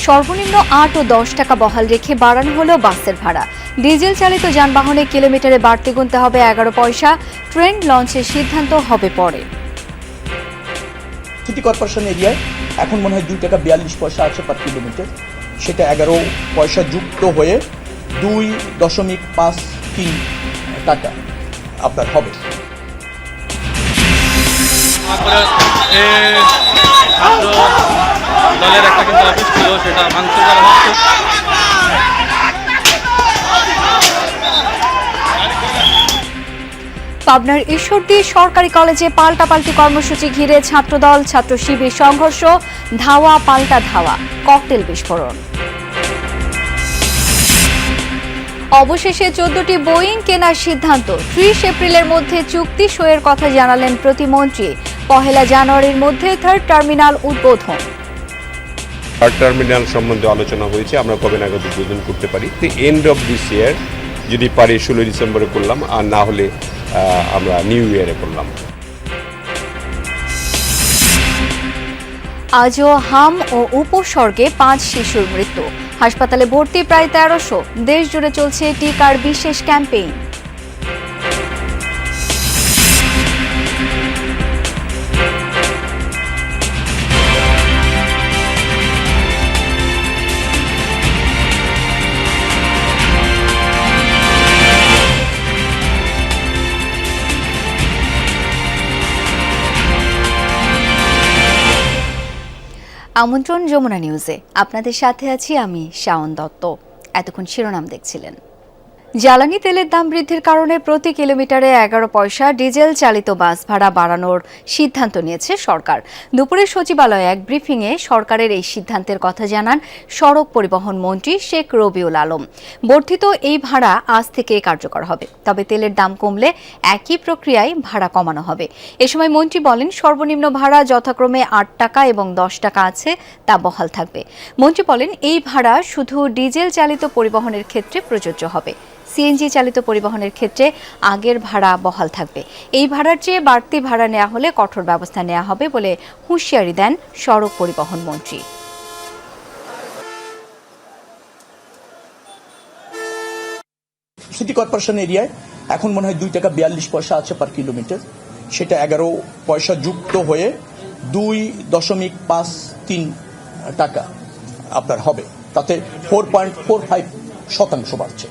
সর্বনিম্ন ৮ ও ১০ টাকা বহাল রেখে বাড়ানো হলো বাসের ভাড়া। ডিজেল চালিত যানবাহনে কিলোমিটারে বাড়তি গুনতে হবে ১১ পয়সা। ট্রেন লঞ্চের সিদ্ধান্ত হবে পরে। সিটি কর্পোরেশন এরিয়ায় এখন মনে হয় 2 টাকা 42 পয়সা আছে পার কিলোমিটার, সেটা 11 পয়সা যুক্ত হয়ে 2.53 টাকা আপনার হবে। দলের একটা কিন্তু অফিস ছিল, সেটা ভাঙচুর করা হচ্ছে। পাবনার ঈশ্বরদী সরকারি কলেজে পাল্টাপাল্টি কর্মসূচি ঘিরে ছাত্রদল ছাত্র শিবির সংঘর্ষ, ধাওয়া পাল্টা ধাওয়া, ককটেল বিস্ফোরণ। অবশেষে 14টি বোয়িং কেনার সিদ্ধান্ত। 30 এপ্রিলের মধ্যে চুক্তি সইয়ের কথা জানালেন প্রতিমন্ত্রী। 1 জানুয়ারির মধ্যে থার্ড টার্মিনাল উদ্বোধন। থার্ড টার্মিনাল সম্বন্ধে আলোচনা হয়েছে, আমরা কবে নাগাদ উদ্বোধন করতে পারি। এন্ড অফ দিস ইয়ার যদি পারি 16 ডিসেম্বরে করলাম, আর না হলে আমরা নিউ ইয়ারে করলাম। আজও হাম ও উপসর্গে 5 শিশুর মৃত্যু। হাসপাতালে ভর্তি প্রায় 1300। দেশ জুড়ে চলছে টিকার বিশেষ ক্যাম্পেইন। আমন্ত্রণ যমুনা নিউজে, আপনাদের সাথে আছি আমি শাওন দত্ত। এতক্ষণ শিরোনাম দেখছিলেন। জ্বালানি তেলের দাম বৃদ্ধির কারণে প্রতি কিলোমিটারে 11 পয়সা ডিজেল চালিত বাস ভাড়া বাড়ানোর সিদ্ধান্ত নিয়েছে সরকার। দুপুরে সচিবালয়ে এক ব্রিফিংয়ে সরকারের এই সিদ্ধান্তের কথা জানান সড়ক পরিবহন মন্ত্রী শেখ রবিউল আলম। বর্ধিত এই ভাড়া আজ থেকে কার্যকর হবে, তবে তেলের দাম কমলে একই প্রক্রিয়ায় ভাড়া কমানো হবে। এ সময় মন্ত্রী বলেন, সর্বনিম্ন ভাড়া যথাক্রমে 8 টাকা এবং 10 টাকা আছে, তা বহাল থাকবে। মন্ত্রী বলেন, এই ভাড়া শুধু ডিজেল চালিত পরিবহনের ক্ষেত্রে প্রযোজ্য হবে। সিএনজি চালিত পরিবহনের ক্ষেত্রে আগের ভাড়া বহাল থাকবে। এই ভাড়ার চেয়ে বাড়তি ভাড়া নেওয়া হলে কঠোর ব্যবস্থা নেওয়া হবে বলে হুঁশিয়ারি দেন সড়ক পরিবহন মন্ত্রী। সিটি কর্পোরেশন এরিয়ায় এখন মনে হয় 2 টাকা 42 পয়সা আছে পার কিলোমিটার, সেটা 11 পয়সা যুক্ত হয়ে 2.53 টাকা আপনার হবে। তাতে 4.45% বাড়ছে।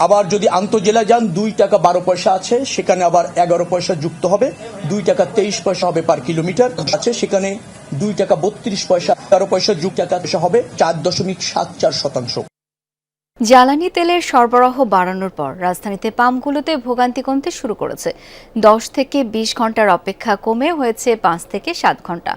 আবার যদি আন্তঃজেলা যান 2 টাকা 12 পয়সা আছে, সেখানে আবার 11 পয়সা যুক্ত হবে, 2 টাকা 23 পয়সা হবে পার কিলোমিটার আছে, সেখানে 2 টাকা 32 পয়সা 11 পয়সা যুক্ত টাকা হবে 4.74%। জ্বালানি তেলের সরবরাহ বাড়ানোর পর রাজধানীতে পাম্পগুলোতে ভোগান্তি কমতে শুরু করেছে। 10 থেকে 20 ঘন্টার অপেক্ষা কমে হয়েছে 5 থেকে 7 ঘন্টা।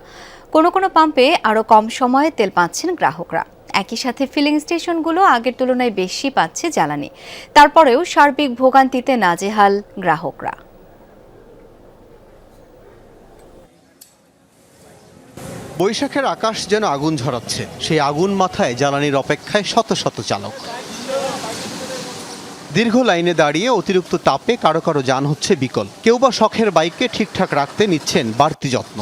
কোনো কোনো পাম্পে আরও কম সময়ে তেল পাচ্ছেন গ্রাহকরা। একই সাথে ফিলিং স্টেশনগুলো আগের তুলনায় বেশি পাচ্ছে জ্বালানি। তারপরেও সার্বিক ভোগান্তিতে নাজেহাল গ্রাহকরা। বৈশাখের আকাশ যেন আগুন ঝরাচ্ছে, সেই আগুন মাথায় জ্বালানির অপেক্ষায় শত শত চালক। দীর্ঘ লাইনে দাঁড়িয়ে অতিরিক্ত তাপে কারো কারো যান হচ্ছে বিকল। কেউ বা শখের বাইককে ঠিকঠাক রাখতে নিচ্ছেন বাড়তি যত্ন।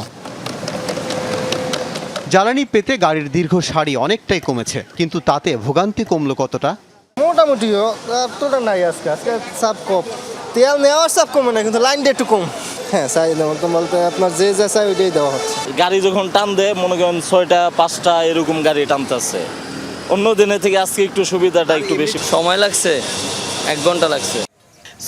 জ্বালানি পেতে গাড়ির দীর্ঘ সারি অনেকটাই কমেছে, কিন্তু তাতে ভোগান্তি কমলো কতটা? মোটামুটি তোটা নাই, আজকে চাপ কম, তেল নেওয়ার চাপ কমে না, কিন্তু লাইনটা একটু কম। হ্যাঁ, চাই বলতে আপনার যে যা চাই ওইটাই দেওয়া হচ্ছে। গাড়ি যখন টান দেয়, মনে করেন 6টা 5টা এরকম গাড়ি টানতেছে। অন্য দিনের থেকে আজকে একটু সুবিধাটা একটু বেশি। সময় লাগছে, 1 ঘন্টা লাগছে।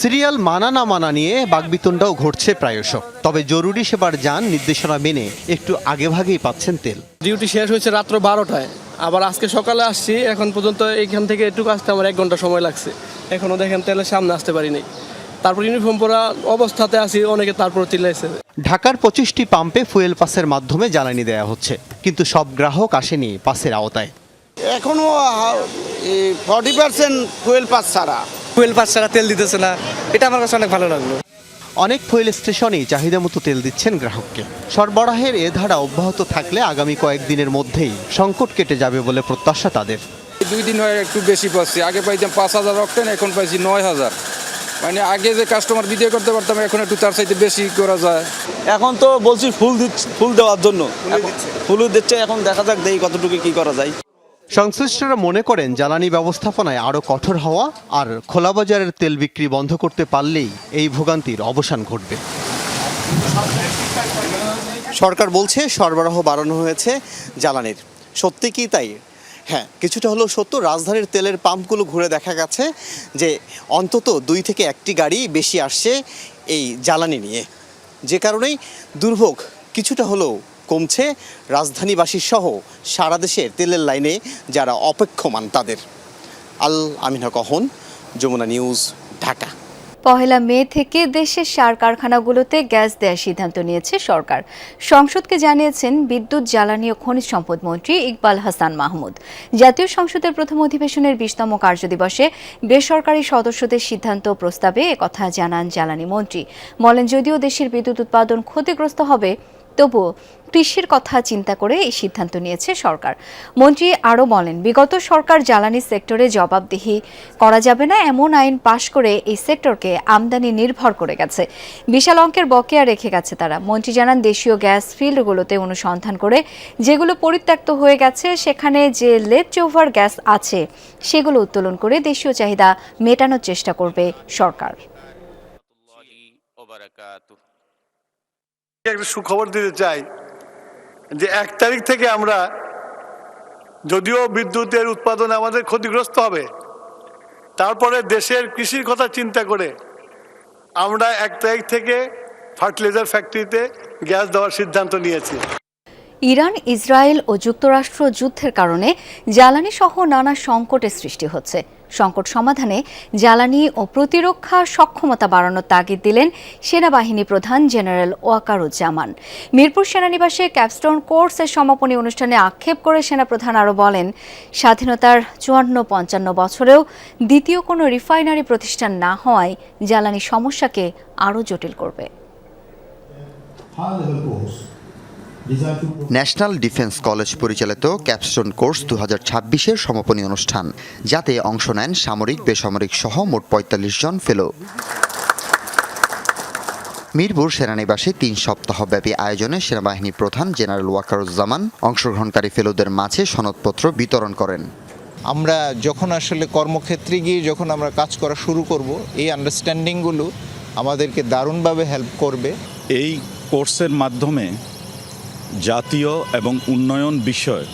সিরিয়াল মানা না মানা নিয়ে বাকবিতণ্ডাও ঘটছে প্রায়শ। তবে জরুরি সেবার যান নির্দেশনা মেনে একটু আগেভাগেই পাচ্ছেন তেল। ডিউটি শেষ হয়েছে রাত্র 12টায়, আবার আজকে সকালে আসছি। এখন পর্যন্ত এখান থেকে একটু আসতে আমার 1 ঘন্টা সময় লাগছে। এখনও দেখেন তেলের সামনে আসতে পারিনি। তারপর ইউনিফর্ম পরা অবস্থাতে আসি, অনেকে তারপর চিল্লাইছে। ঢাকার 25টি পাম্পে ফুয়েল পাসের মাধ্যমে জ্বালানি দেওয়া হচ্ছে, কিন্তু সব গ্রাহক আসেনি পাসের আওতায়। এখনো 40% ফুয়েল পাস ছাড়া তেল দিতেছে না, এটা আমার কাছে অনেক ভালো লাগলো। অনেক ফুয়েল স্টেশনেই চাহিদা মতো তেল দিচ্ছেন গ্রাহককে। সরবরাহের এ ধারা অব্যাহত থাকলে আগামী কয়েকদিনের মধ্যেই সংকট কেটে যাবে বলে প্রত্যাশা তাদের। 2 দিন হয় একটু বেশি পাচ্ছি। আগে পাইতাম 5000 অক্টেন, এখন পাইছি 9000। মানে আগে যে কাস্টমার বিক্রি করতে পারতাম, এখন একটু তার চাইতে বেশি করা যায়। এখন তো বলছি ফুল দেওয়ার জন্য, ফুল দিচ্ছে। এখন দেখা যাক দেই কতটুকু কি করা যায়। সংশ্লিষ্টরা মনে করেন জ্বালানি ব্যবস্থাপনায় আরও কঠোর হওয়া আর খোলা বাজারের তেল বিক্রি বন্ধ করতে পারলেই এই ভোগান্তির অবসান ঘটবে। সরকার বলছে সরবরাহ বাড়ানো হয়েছে জ্বালানির, সত্যি কি তাই? হ্যাঁ, কিছুটা হলেও সত্য। রাজধানীর তেলের পাম্পগুলো ঘুরে দেখা গেছে যে অন্তত 2 থেকে 1টি গাড়ি বেশি আসছে এই জ্বালানি নিয়ে, যে কারণেই দুর্ভোগ কিছুটা হলেও কমছে রাজধানীবাসী সহ সারা দেশের তেলের লাইনে যারা অপেক্ষমান তাদের। আল আমিনা কহন, যমুনা নিউজ, ঢাকা। পহেলা মে থেকে দেশের সার কারখানাগুলোতে গ্যাস দেওয়ার সিদ্ধান্ত নিয়েছে সরকার। সংসদকে জানিয়েছেন বিদ্যুৎ, জ্বালানি ও খনিজ সম্পদ মন্ত্রী ইকবাল হাসান মাহমুদ। জাতীয় সংসদের প্রথম অধিবেশনের 20তম কার্যদিবসে বেসরকারি সদস্যদের সিদ্ধান্ত প্রস্তাবে একথা জানান জ্বালানি মন্ত্রী। বলেন, যদিও দেশের বিদ্যুৎ উৎপাদন ক্ষতিগ্রস্ত হবে, তবুও কৃষির কথা চিন্তা করে এই সিদ্ধান্ত নিয়েছে সরকার। মন্ত্রী আরও বলেন, বিগত সরকার জ্বালানি সেক্টরে জবাবদিহি করা যাবে না এমন আইন পাশ করে এই সেক্টরকে আমদানি নির্ভর করে গেছে, বিশাল অঙ্কের বকেয়া রেখে গেছে তারা। মন্ত্রী জানান, দেশীয় গ্যাস ফিল্ডগুলোতে অনুসন্ধান করে যেগুলো পরিত্যক্ত হয়ে গেছে সেখানে যে লেফট ওভার গ্যাস আছে সেগুলো উত্তোলন করে দেশীয় চাহিদা মেটানোর চেষ্টা করবে সরকার। একটা সুখবর দিতে চাই যে 1 তারিখ থেকে আমরা, যদিও বিদ্যুতের উৎপাদন আমাদের ক্ষতিগ্রস্ত হবে, তারপরে দেশের কৃষির কথা চিন্তা করে আমরা 1 তারিখ থেকে ফার্টিলাইজার ফ্যাক্টরিতে গ্যাস দেওয়ার সিদ্ধান্ত নিয়েছি। ইরান, ইসরায়েল ও যুক্তরাষ্ট্র যুদ্ধের কারণে জ্বালানি সহ নানা সংকটের সৃষ্টি হচ্ছে। সংকট সমাধানে জ্বালানি ও প্রতিরক্ষা সক্ষমতা বাড়ানোর তাগিদ দিলেন সেনাবাহিনী প্রধান জেনারেল ওয়াকারুজ্জামান। মিরপুর সেনানিবাসে ক্যাপস্টোন কোর্সের সমাপনী অনুষ্ঠানে আক্ষেপ করে সেনাপ্রধান আরও বলেন, স্বাধীনতার 54-55 বছরেও দ্বিতীয় কোনো রিফাইনারি প্রতিষ্ঠান না হওয়ায় জ্বালানি সমস্যাকে আরও জটিল করবে। ন্যাশনাল ডিফেন্স কলেজ পরিচালিত ক্যাপস্টোন কোর্স 2026-এর সমাপনী অনুষ্ঠান, যাতে অংশ নেন সামরিক, বেসামরিক সহ মোট 45 জন ফেলো। মিরপুর সেনানিবাসে 3 সপ্তাহব্যাপী আয়োজনে সেনাবাহিনী প্রধান জেনারেল ওয়াকারুজ্জামান অংশগ্রহণকারী ফেলোদের মাঝে সনদপত্র বিতরণ করেন। আমরা যখন আসলে কর্মক্ষেত্রে গিয়ে যখন আমরা কাজ করা শুরু করব, এই আন্ডারস্ট্যান্ডিংগুলো আমাদেরকে দারুণভাবে হেল্প করবে। এই কোর্সের মাধ্যমে জাতীয় এবং উন্নয়ন বিষয়,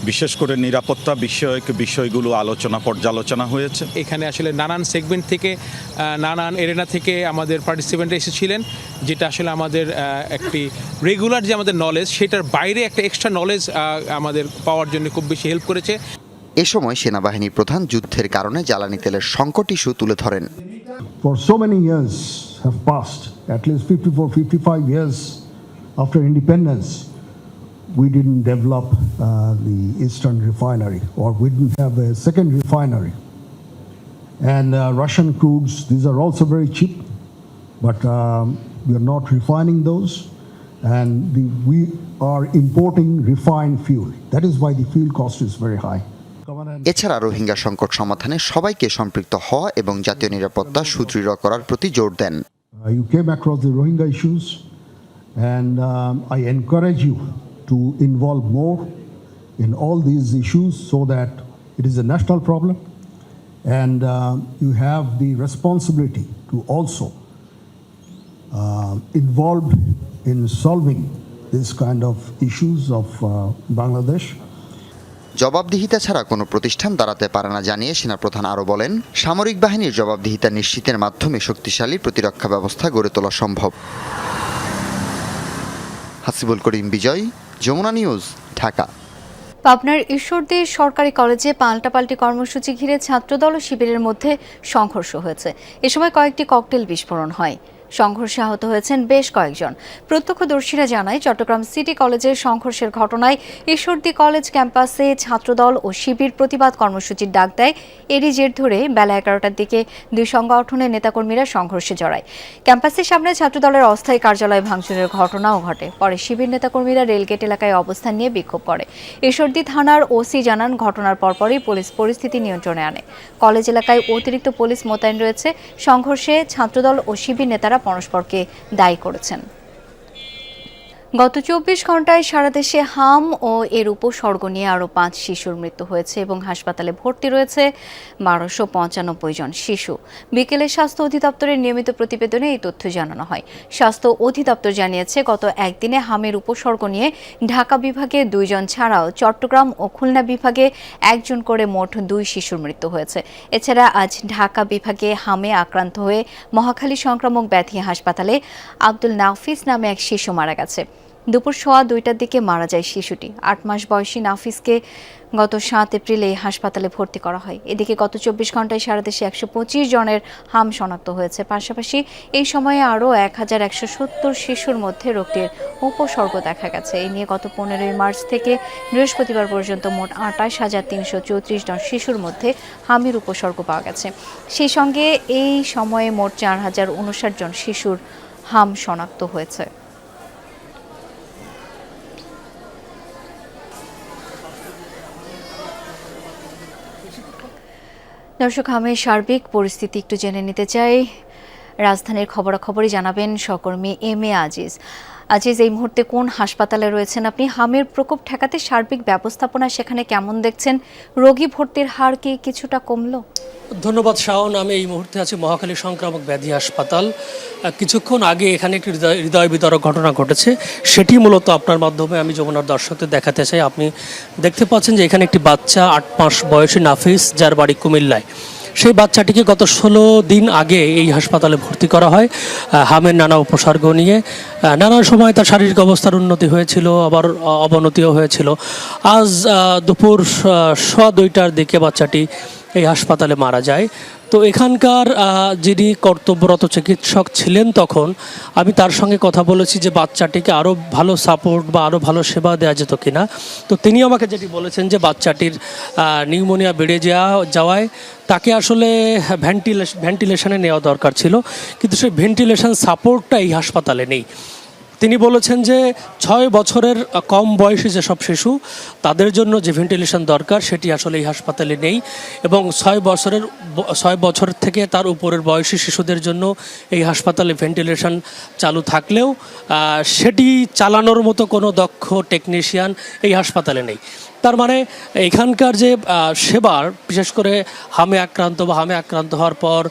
বিশেষ করে নিরাপত্তা বিষয়ক বিষয়গুলো পর্যালোচনা হয়েছে। এখানে আসলে নানান সেগমেন্ট থেকে, নানান এরেনা থেকে আমাদের পার্টিসিপেন্ট এসেছিলেন, যেটা আসলে আমাদের একটি রেগুলার যে আমাদের নলেজ, সেটার বাইরে একটা এক্সট্রা নলেজ আমাদের পাওয়ার জন্য খুব বেশি হেল্প করেছে। এ সময় সেনাবাহিনী প্রধান যুদ্ধের কারণে জ্বালানি তেলের সংকট ইস্যু তুলে ধরেন। For so many years have passed, at least 54-55 years after independence, we didn't develop the Eastern refinery, or we didn't have a second refinery. And Russian crudes, these are also very cheap, but we are not refining those, and we are importing refined fuel. That is why the fuel cost is very high. এছাড়া রোহিঙ্গা সংকট সমাধানে সবাইকে সম্পৃক্ত হওয়া এবং জাতীয় নিরাপত্তা সুদৃঢ় করার প্রতি জোর দেন। You came across the Rohingya issues, and I encourage you to involve more in all these issues so that it is a national problem, and you have the responsibility to also involve in solving this kind of issues of Bangladesh. জবাবদিহিতা ছাড়া কোনো প্রতিষ্ঠান দাঁড়াতে পারে না জানিয়ে সেনাপ্রধান আরও বলেন, সামরিক বাহিনীর জবাবদিহিতা নিশ্চিতের মাধ্যমে শক্তিশালী প্রতিরক্ষা ব্যবস্থা গড়ে তোলা সম্ভব। হাসিবুল করিম বিজয়, যমুনা নিউজ, ঢাকা। পাবনার ঈশ্বরদী সরকারি কলেজে পাল্টাপাল্টি কর্মসূচি ঘিরে ছাত্রদল ও শিবিরের মধ্যে সংঘর্ষ হয়েছে। এ সময় কয়েকটি ককটেল বিস্ফোরণ হয়। সংঘর্ষে আহত হয়েছেন বেশ কয়েকজন। প্রত্যক্ষদর্শীরা জানায়, চট্টগ্রাম সিটি কলেজের সংঘর্ষের ঘটনায় ঈশ্বরদী কলেজ ক্যাম্পাসে ছাত্রদল ও শিবির প্রতিবাদ কর্মসূচির ডাক দেয়। এরই জের ধরে বেলা 11টার দিকে দুই সংগঠনের নেতাকর্মীরা সংঘর্ষে জড়ায়। ক্যাম্পাসের সামনে ছাত্রদলের অস্থায়ী কার্যালয় ভাঙচুরের ঘটনাও ঘটে। পরে শিবির নেতাকর্মীরা রেলগেট এলাকায় অবস্থান নিয়ে বিক্ষোভ করে। ঈশ্বরদী থানার ওসি জানান, ঘটনার পরপরই পুলিশ পরিস্থিতি নিয়ন্ত্রণে আনে। কলেজ এলাকায় অতিরিক্ত পুলিশ মোতায়েন রয়েছে। সংঘর্ষে ছাত্রদল ও শিবির নেতারা পরস্পরকে দায়ী করেছেন। গত ২৪ ঘন্টায় সারা দেশে হাম ও এর উপসর্গ নিয়ে আরও ৫ শিশুর মৃত্যু হয়েছে এবং হাসপাতালে ভর্তি রয়েছে ১২৯৫ জন শিশু। বিকেলে স্বাস্থ্য অধিদপ্তরের নিয়মিত প্রতিবেদনে এই তথ্য জানানো হয়। স্বাস্থ্য অধিদপ্তর জানিয়েছে, গত একদিনে হামের উপসর্গ নিয়ে ঢাকা বিভাগে ২ জন ছাড়াও চট্টগ্রাম ও খুলনা বিভাগে ১ জন করে মোট ২ শিশুর মৃত্যু হয়েছে। এছাড়া আজ ঢাকা বিভাগে হামে আক্রান্ত হয়ে মহাখালী সংক্রামক ব্যাধি হাসপাতালে আব্দুল নাফিস নামে এক শিশু মারা গেছে। দুপুর 2:15টার দিকে মারা যায় শিশুটি। ৮ মাস বয়সী নাফিসকে গত ৭ এপ্রিল এই হাসপাতালে ভর্তি করা হয়। এদিকে গত ২৪ ঘন্টায় সারা দেশে ১২৫ জনের হাম শনাক্ত হয়েছে। পাশাপাশি এই সময়ে আরও ১১৭০ শিশুর মধ্যে রোগটির উপসর্গ দেখা গেছে। এই নিয়ে গত ১৫ই মার্চ থেকে বৃহস্পতিবার পর্যন্ত মোট ২৮,৩৩৪ জন শিশুর মধ্যে হামির উপসর্গ পাওয়া গেছে। সেই সঙ্গে এই সময়ে মোট ৪,০৫৯ জন শিশুর হাম শনাক্ত হয়েছে। দর্শক, আমি সার্বিক পরিস্থিতি একটু জেনে নিতে চাই। রাজধানীর খবরাখবরই জানাবেন সহকর্মী এম এ আজিজ। আজিজ, এই মুহূর্তে কোন হাসপাতালে রয়েছেন আপনি? হামের প্রকোপ ঠেকাতে সার্বিক ব্যবস্থাপনা সেখানে কেমন দেখছেন? রোগী ভর্তির হার কি কিছুটা কমলো? ধন্যবাদ শাওন। আমি এই মুহূর্তে আছি মহাখালী সংক্রামক ব্যাধি হাসপাতাল। কিছুক্ষণ আগে এখানে একটি হৃদয় বিদারক ঘটনা ঘটেছে, সেটি মূলত আপনার মাধ্যমে আমি যমুনার দর্শকদের দেখাতে চাই। আপনি দেখতে পাচ্ছেন যে এখানে একটি বাচ্চা ৮ মাস বয়সী নাফিস, যার বাড়ি কুমিল্লায়। সেই বাচ্চাটিকে গত 16 দিন আগে এই হাসপাতালে ভর্তি করা হয় হামের নানা উপসর্গ নিয়ে। নানা সময় তার শারীরিক অবস্থার উন্নতি হয়েছিল, আবার অবনতিও হয়েছিল। আজ দুপুর 2:15টার দিকে বাচ্চাটি এই হাসপাতালে মারা যায়। তো এখানকার যিনি কর্তব্যরত চিকিৎসক ছিলেন তখন আমি তার সঙ্গে কথা বলেছি যে বাচ্চাটিকে আরও ভালো সাপোর্ট বা আরও ভালো সেবা দেওয়া যেত কিনা। তো তিনি আমাকে যেটি বলেছেন যে বাচ্চাটির নিউমোনিয়া বেড়ে যাওয়ায় তাকে আসলে ভেন্টিলেশনে নেওয়া দরকার ছিল, কিন্তু সেই ভেন্টিলেশন সাপোর্টটা এই হাসপাতালে নেই। তিনি বলেছেন যে 6 বছরের কম বয়সী যেসব শিশু তাদের জন্য যে ভেন্টিলেশন দরকার সেটি আসলে এই হাসপাতালে নেই, এবং 6 বছর থেকে তার উপরের বয়সী শিশুদের জন্য এই হাসপাতালে ভেন্টিলেশন চালু থাকলেও সেটি চালানোর মতো কোনো দক্ষ টেকনিশিয়ান এই হাসপাতালে নেই। তার মানে এখানকার যে সেবার, বিশেষ করে হামে আক্রান্ত হওয়ার পর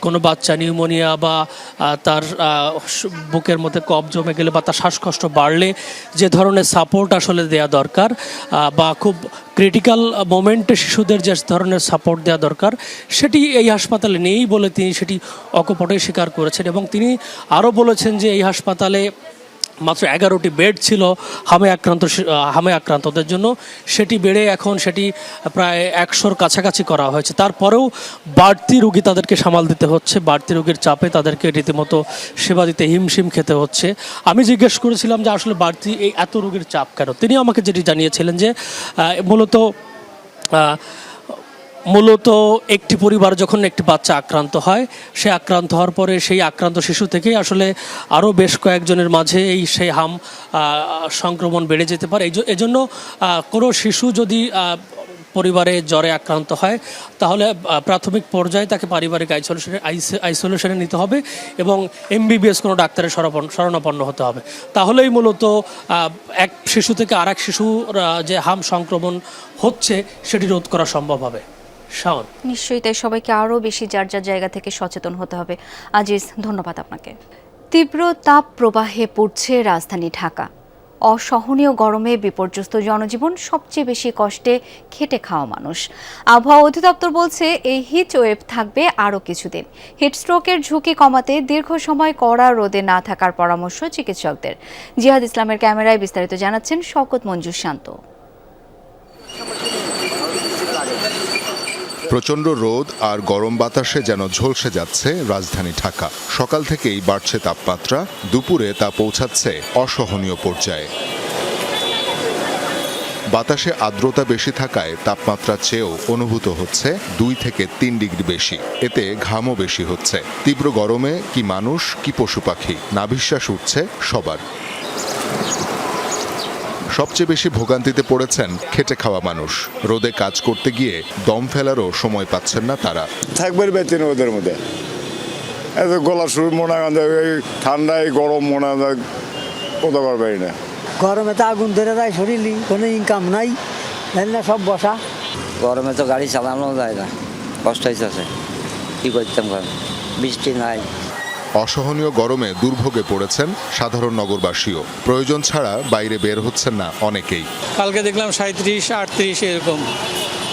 কোনো বাচ্চা নিউমোনিয়া বা তার বুকের মধ্যে কফ জমে গেলে বা তার শ্বাসকষ্ট বাড়লে যে ধরনের সাপোর্ট আসলে দেওয়া দরকার, বা খুব ক্রিটিক্যাল মোমেন্টে শিশুদের যে ধরনের সাপোর্ট দেওয়া দরকার সেটি এই হাসপাতালে নেই বলে তিনি সেটি অকপটে স্বীকার করেছেন। এবং তিনি আরও বলেছেন যে এই হাসপাতালে মাত্র 11টি বেড ছিল হামে আক্রান্তদের জন্য, সেটি বেড়ে এখন সেটি প্রায় 100-র কাছাকাছি করা হয়েছে। তারপরেও বাড়তি রোগী তাদেরকে সামাল দিতে হচ্ছে, বাড়তি রোগীর চাপে তাদেরকে রীতিমতো সেবা দিতে হিমশিম খেতে হচ্ছে। আমি জিজ্ঞেস করেছিলাম যে আসলে বাড়তি এই এত রোগীর চাপ কেন। তিনি আমাকে যেটি জানিয়েছিলেন যে মূলত একটি পরিবার যখন একটি বাচ্চা আক্রান্ত হয়, সে আক্রান্ত হওয়ার পরে সেই আক্রান্ত শিশু থেকেই আসলে আরও বেশ কয়েকজনের মাঝে সেই হাম সংক্রমণ বেড়ে যেতে পারে। এজন্য কোনো শিশু যদি পরিবারে জ্বরে আক্রান্ত হয় তাহলে প্রাথমিক পর্যায়ে তাকে পারিবারিক আইসোলেশনে নিতে হবে এবং MBBS কোনো ডাক্তারের শরণাপন্ন হতে হবে। তাহলেই মূলত এক শিশু থেকে আরেক শিশুর যে হাম সংক্রমণ হচ্ছে সেটি রোধ করা সম্ভব হবে। শাওন, নিশ্চয়ই তাই সবাইকে আরও বেশি যার যার জায়গা থেকে সচেতন হতে হবে। আজিজ, ধন্যবাদ আপনাকে। তীব্র তাপ প্রবাহে পড়ছে রাজধানী ঢাকা। অসহনীয় গরমে বিপর্যস্ত জনজীবন, সবচেয়ে বেশি কষ্টে খেটে খাওয়া মানুষ। আবহাওয়া অধিদপ্তর বলছে এই হিট ওয়েভ থাকবে আরও কিছুদিন। হিটস্ট্রোকের ঝুঁকি কমাতে দীর্ঘ সময় কড়া রোদে না থাকার পরামর্শ চিকিৎসকদের। জিহাদ ইসলামের ক্যামেরায় বিস্তারিত জানাচ্ছেন শওকত মঞ্জুর শান্ত। প্রচণ্ড রোদ আর গরম বাতাসে যেন ঝলসে যাচ্ছে রাজধানী ঢাকা। সকাল থেকেই বাড়ছে তাপমাত্রা, দুপুরে তা পৌঁছাচ্ছে অসহনীয় পর্যায়ে। বাতাসে আর্দ্রতা বেশি থাকায় তাপমাত্রা চেয়েও অনুভূত হচ্ছে 2 থেকে 3 ডিগ্রি বেশি। এতে ঘামও বেশি হচ্ছে। তীব্র গরমে কি মানুষ কি পশু পাখি, নাভিশ্বাস উঠছে সবার। সবচেয়ে বেশি ভোগান্তিতে পড়েছেন খেটে খাওয়া মানুষ। রোদে কাজ করতে গিয়ে দম ফেলারও সময় পাচ্ছেন না তারা। থাকবে বেতন ওদের মধ্যে এত গলা সুর মনে হয় ঠান্ডায় গরম মনে হয় কোথাও পারি না। গরমে তো আগুন ধরে যায় শরীরই, কোনো ইনকাম নাই, জানি না সব বসা। গরমে তো গাড়ি চালানো যায় না, কষ্ট হয়েছে। কি করতাম, বৃষ্টি নাই। অসহনীয় গরমে দুর্ভোগে পড়েছেন সাধারণ নগরবাসীও। প্রয়োজন ছাড়া বাইরে বের হচ্ছেন না অনেকেই। কালকে দেখলাম 37-38 এরকম,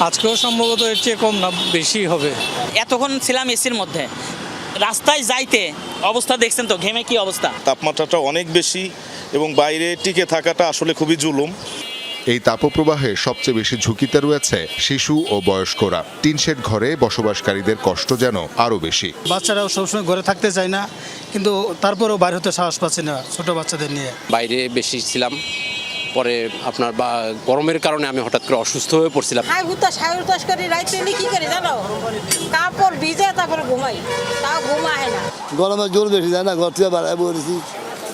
আজকেও সম্ভবত এর চেয়ে কম না বেশি হবে। এতক্ষণ ছিলাম এসির মধ্যে, রাস্তায় যাইতে অবস্থা দেখছেন তো, ঘেমে কি অবস্থা। তাপমাত্রাটা অনেক বেশি এবং বাইরে টিকে থাকাটা আসলে খুবই জুলুম। এই তাপপ্রবাহে সবচেয়ে বেশি ঝুঁকিতে রয়েছে শিশু ও বয়স্করা। টিনশেড ঘরে বসবাসকারীদের কষ্ট যেন আরও বেশি। বাচ্চারাও সবসময় ঘরে থাকতে চায় না, কিন্তু তারপরেও বাইরে হতে সাহস পাচ্ছে না ছোট বাচ্চাদের নিয়ে। বাইরে বেশি ছিলাম, পরে আপনার গরমের কারণে আমি হঠাৎ করে অসুস্থ হয়ে পড়ছিলাম। হাই-হুতাশ করে রাইতে কি করে জানো, কাপড় ভিজে তারপরে ঘুমাই, তাও ঘুম আহে না। গরমে জোর বেশি যায় না, ঘর থেকে বাড়ায় পড়েছি।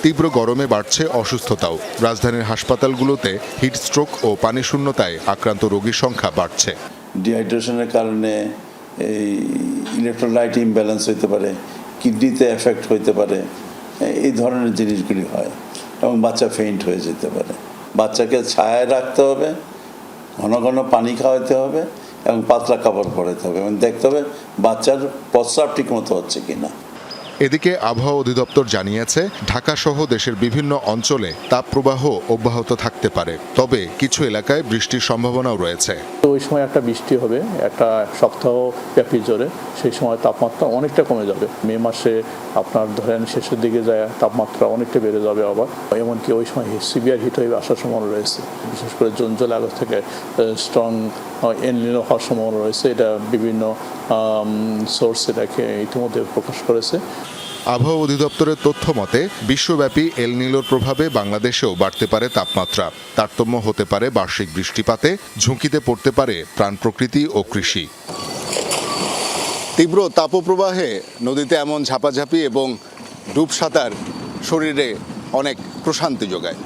তীব্র গরমে বাড়ছে অসুস্থতাও। রাজধানীর হাসপাতালগুলোতে হিট স্ট্রোক ও পানি শূন্যতায় আক্রান্ত রোগীর সংখ্যা বাড়ছে। ডিহাইড্রেশনের কারণে এই ইলেকট্রোলাইট ইমব্যালেন্স হইতে পারে, কিডনিতে এফেক্ট হইতে পারে, এই ধরনের জিনিসগুলি হয় এবং বাচ্চা ফেইন্ট হয়ে যেতে পারে। বাচ্চাকে ছায়ায় রাখতে হবে, ঘন ঘন পানি খাওয়াতে হবে এবং পাতলা কাপড় পরাতে হবে এবং দেখতে হবে বাচ্চার প্রস্রাব ঠিক মতো হচ্ছে কিনা। এদিকে আবহাওয়া অধিদপ্তর জানিয়েছে, ঢাকা সহ দেশের বিভিন্ন অঞ্চলে তাপপ্রবাহ অব্যাহত থাকতে পারে, তবে কিছু এলাকায় বৃষ্টির সম্ভাবনাও রয়েছে। ওই সময় একটা বৃষ্টি হবে, একটা সপ্তাহ ব্যাপী জোরে, সেই সময় তাপমাত্রা অনেকটা কমে যাবে। মে মাসে আপনার ধরেন শেষের দিকে যায় তাপমাত্রা অনেকটা বেড়ে যাবে আবার, এমনকি ওই সময় সিভিয়ার হিট ওয়েভ আসার সম্ভাবনা রয়েছে। বিশেষ করে জুন জুলাই আগস্ট থেকে স্ট্রং এল নিনো হওয়ার সম্ভাবনা রয়েছে। এটা বিভিন্ন সোর্স এটাকে ইতিমধ্যে প্রকাশ করেছে। আবহাওয়া অধিদপ্তরের তথ্য মতে বিশ্বব্যাপী এল নিনোর প্রভাবে বাংলাদেশেও বাড়তে পারে তাপমাত্রা। তারতম্য হতে পারে বার্ষিক বৃষ্টিপাতে, ঝুঁকিতে পড়তে পারে প্রাণ প্রকৃতি ও কৃষি। তীব্র তাপপ্রবাহে নদীতে এমন ঝাপাঝাপি এবং ডুব সাঁতার শরীরে অনেক প্রশান্তি যোগায়।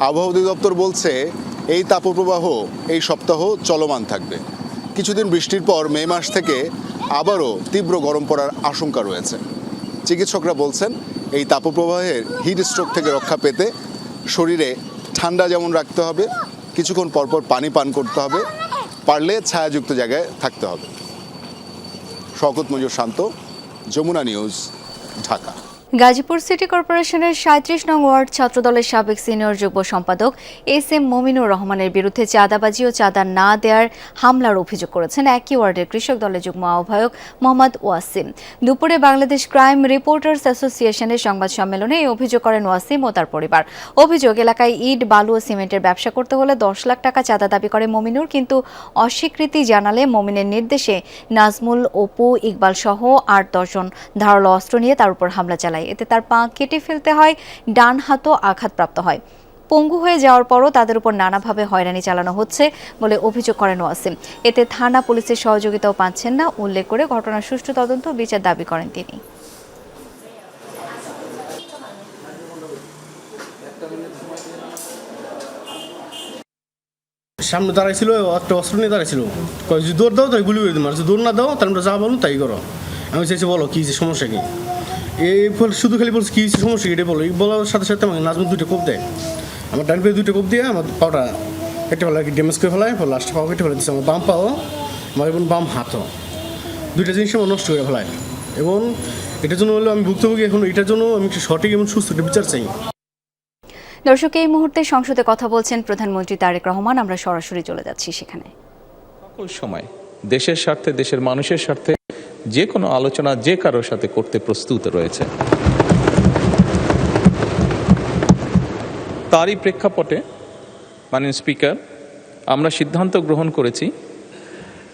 আবহাওয়া অধিদপ্তর বলছে এই তাপপ্রবাহ এই সপ্তাহ চলমান থাকবে। কিছুদিন বৃষ্টির পর মে মাস থেকে আবারও তীব্র গরম পড়ার আশঙ্কা রয়েছে। চিকিৎসকরা বলছেন এই তাপপ্রবাহের হিট স্ট্রোক থেকে রক্ষা পেতে শরীরে ঠান্ডা যেমন রাখতে হবে, কিছুক্ষণ পরপর পানি পান করতে হবে, পারলে ছায়াযুক্ত জায়গায় থাকতে হবে। শওকত মঞ্জুর শান্ত, যমুনা নিউজ, ঢাকা। গাজীপুর সিটি কর্পোরেশনের ৩৭ নং ওয়ার্ড ছাত্রদলের সাবেক সিনিয়র যুগ্ম সম্পাদক এস.এম. মমিনুর রহমানের বিরুদ্ধে চাঁদাবাজি ও চাঁদা না দেওয়ার হামলার অভিযোগ করেছেন একই ওয়ার্ডের কৃষক দলের যুগ্ম আহ্বায়ক মোহাম্মদ ওয়াসিম। দুপুরে বাংলাদেশ ক্রাইম রিপোর্টার্স অ্যাসোসিয়েশনের সংবাদ সম্মেলনে এই অভিযোগ করেন ওয়াসিম ও তার পরিবার। অভিযোগ, এলাকায় ইট, বালু ও সিমেন্টের ব্যবসা করতে হলে ১০ লাখ টাকা চাঁদা দাবি করে মমিনুর, কিন্তু অস্বীকৃতি জানালে মমিনের নির্দেশে নাজমুল, অপু, ইকবাল সহ ৮-১০ জন ধারালো অস্ত্র নিয়ে তার উপর হামলা চালায়। এতে তার পা কেটে ফেলতে হয়, ডান হাতও আঘাতপ্রাপ্ত হয়। পঙ্গু হয়ে যাওয়ার পরও তাদের উপর নানাভাবে হয়রানি চালানো হচ্ছে বলে অভিযোগ করেন ওয়াসিম। এতে থানা পুলিশের সহযোগিতাও পাচ্ছেন না উল্লেখ করে ঘটনার সুষ্ঠু তদন্ত ও বিচার দাবি করেন তিনি। সামনে দাঁড়াইছিল, একটা অস্ত্র নিয়ে দাঁড়াইছিল, যদি দৌড় দাও তাই গুলি করে দিন, যদি দৌড় না দাও তাহলে যা বলুন তাই করো। আমি চাইছি বলো কী সমস্যা কি, এই ফল শুধু খালি বলছে কী সমস্যা কি এটাই বলো। এই বলার সাথে সাথে আমাকে নাজমুল 2টা কোপ দেয়, আমার ডান পায়ে 2টা কোপ দিয়ে আমার পাওটা কেটে ফেলা, কি ড্যামেজ করে ফেলায়, লাস্টে পাও কেটে ফেলে দিচ্ছে। আমার বাম পাও, আমার এবং বাম হাতও, 2টা জিনিস আমার নষ্ট করে ফেলায়। এবং এটার জন্য হলো আমি ভুক্তভোগী, এখন এটার জন্য আমি একটু সঠিক এবং সুস্থ বিচার চাই। দর্শক, এই মুহূর্তে সংসদে কথা বলছেন প্রধানমন্ত্রী তারেক রহমান। আমরা সরাসরি চলে যাচ্ছি সেখানে। সকল সময় দেশের স্বার্থে, দেশের মানুষের স্বার্থে যে কোনো আলোচনা যে কারোর সাথে করতে প্রস্তুত রয়েছে। তারই প্রেক্ষাপটে মাননীয় স্পিকার, আমরা সিদ্ধান্ত গ্রহণ করেছি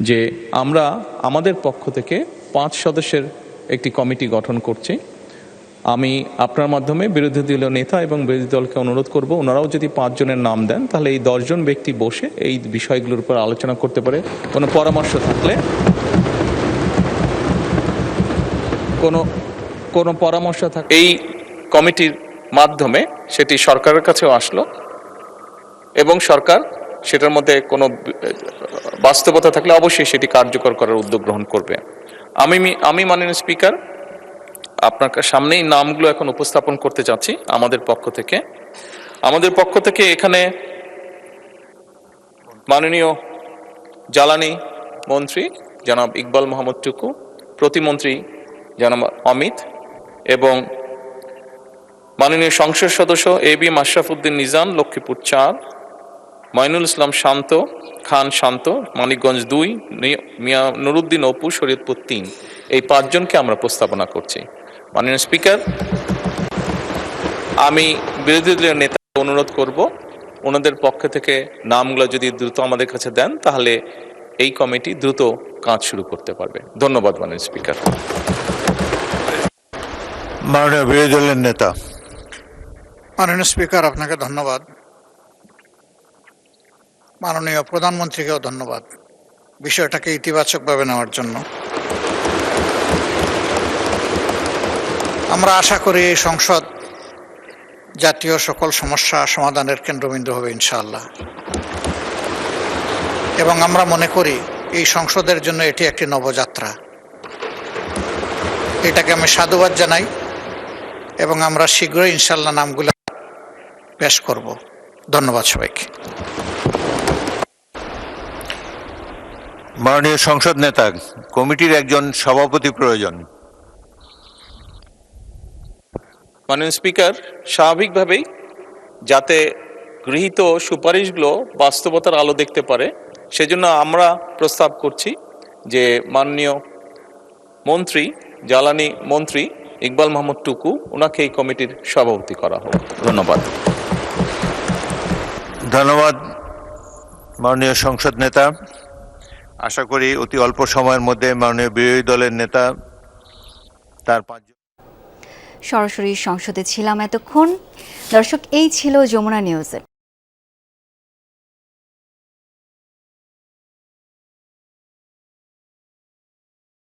যে আমরা আমাদের পক্ষ থেকে 5 সদস্যের একটি কমিটি গঠন করছি। আমি আপনার মাধ্যমে বিরোধী দলীয় নেতা এবং বিরোধী দলকে অনুরোধ করব, ওনারাও যদি 5 জনের নাম দেন তাহলে এই 10 জন ব্যক্তি বসে এই বিষয়গুলোর উপর আলোচনা করতে পারে। কোনো পরামর্শ থাকলে, কোনো পরামর্শ থাকলে এই কমিটির মাধ্যমে সেটি সরকারের কাছেও আসলো এবং সরকার সেটার মধ্যে কোনো বাস্তবতা থাকলে অবশ্যই সেটি কার্যকর করার উদ্যোগ গ্রহণ করবে। আমি মাননীয় স্পিকার আপনার সামনেই নামগুলো এখন উপস্থাপন করতে চাচ্ছি আমাদের পক্ষ থেকে। আমাদের পক্ষ থেকে এখানে মাননীয় জ্বালানি মন্ত্রী জনাব ইকবাল মোহাম্মদ টুকু, প্রতিমন্ত্রী জনাব অমিত এবং মাননীয় সংসদ সদস্য এবি আশরাফুদ্দিন নিজাম লক্ষ্মীপুর 4, মাইনুল ইসলাম শান্ত খান শান্ত মানিকগঞ্জ 2, মিয়া নুরুদ্দিন অপু শরীয়তপুর 3, এই 5 জনকে আমরা প্রস্তাবনা করছি। মাননীয় স্পিকার, আমি বিরোধী দলীয় নেতা অনুরোধ করব ওনাদের পক্ষ থেকে নামগুলো যদি দ্রুত আমাদের কাছে দেন তাহলে এই কমিটি দ্রুত কাজ শুরু করতে পারবে। ধন্যবাদ মাননীয় স্পিকার। মাননীয় বিরোধী দলের নেতা। মাননীয় স্পিকার, আপনাকে ধন্যবাদ। মাননীয় প্রধানমন্ত্রীকেও ধন্যবাদ বিষয়টাকে ইতিবাচকভাবে নেওয়ার জন্য। আমরা আশা করি এই সংসদ জাতীয় সকল সমস্যা সমাধানের কেন্দ্রবিন্দু হবে ইনশাআল্লাহ, এবং আমরা মনে করি এই সংসদের জন্য এটি একটি নবযাত্রা। এটাকে আমি সাধুবাদ জানাই এবং আমরা শীঘ্রই ইনশাআল্লাহ নামগুলো পেশ করব। ধন্যবাদ সবাইকে। মাননীয় সংসদ নেতা, কমিটির একজন সভাপতি প্রয়োজন। মাননীয় স্পিকার, স্বাভাবিকভাবেই যাতে গৃহীত সুপারিশগুলো বাস্তবতার আলো দেখতে পারে সেজন্য আমরা প্রস্তাব করছি যে মাননীয় মন্ত্রী জ্বালানি মন্ত্রী ইকবাল মোহাম্মদ টুকু ওনাকে এই কমিটির সভাপতি করা হোক। ধন্যবাদ। ধন্যবাদ মাননীয় সংসদ নেতা। আশা করি অতি অল্প সময়ের মধ্যে মাননীয় বিরোধী দলের নেতা তার 5 সরাসরি সংসদে ছিলাম এতক্ষণ। দর্শক, এই ছিল যমুনা নিউজে।